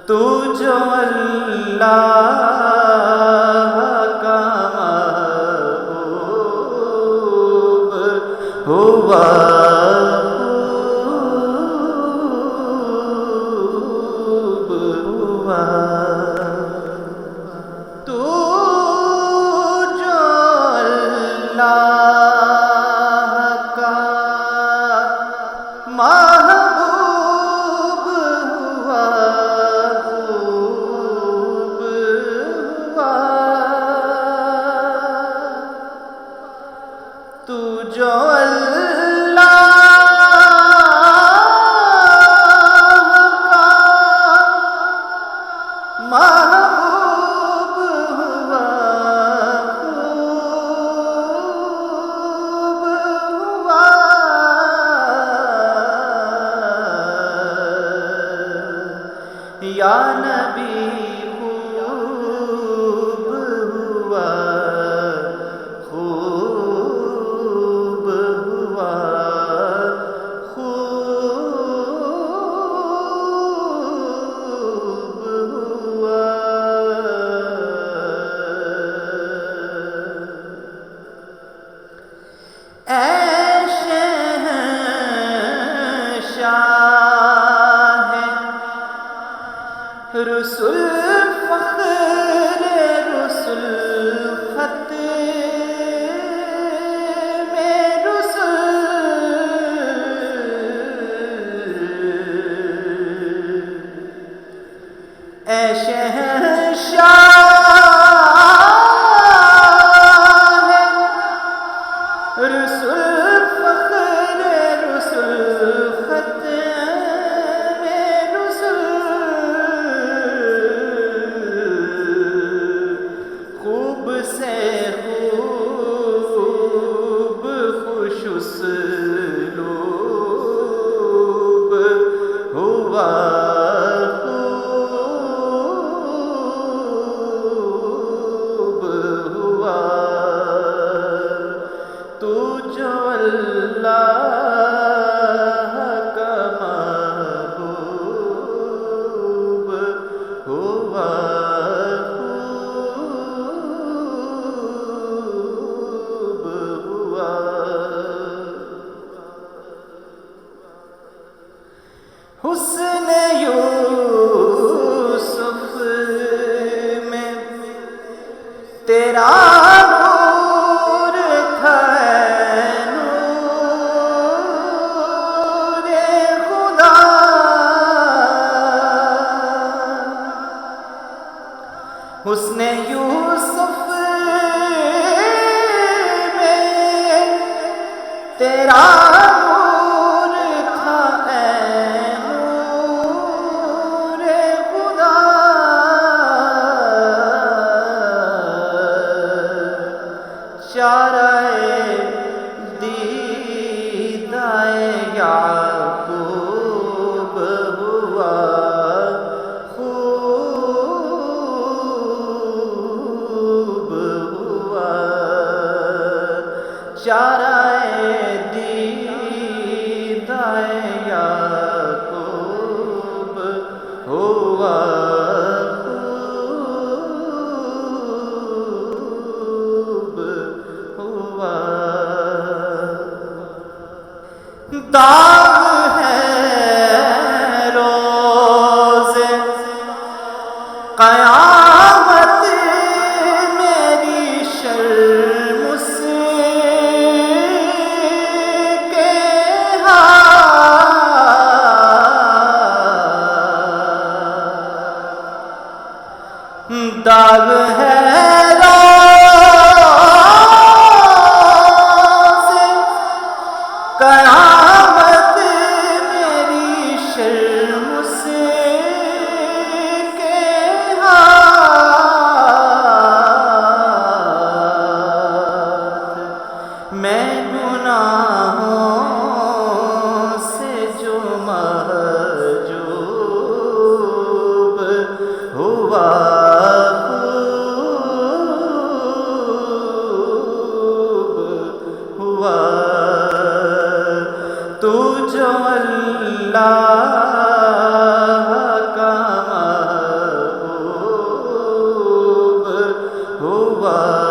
تو جو اللہ کا محبوب ہوا تو جو اللہ کا محبوب ہوا خوب ہوا تو جو محبوب ہوا خوب ہوا یا نبی خوب ہوا خوب ہوا رسول فخر رسول خط میں رسول اے شہنشاہ رسول فخر رسول خط سے خوب خوش اسلوب ہوا خوب ہوا تو جو اللہ کا محبوب ہوا حسن یوسف میں تیرا نور تھا نور خدا حسن یوسف میں تیرا چارۂ دیدۂ یعقوب ہوا خوب ہوا چارۂ دیدۂ یعقوب ہوا داغ ہے روز قیامت میری شرم سے کے ہاتھ داغ ہے قیامت میری شرم سے کے ہاتھ میں گناہوں سے جو محجوب ہوا خوب ہوا اللہ کا محبوب ہوا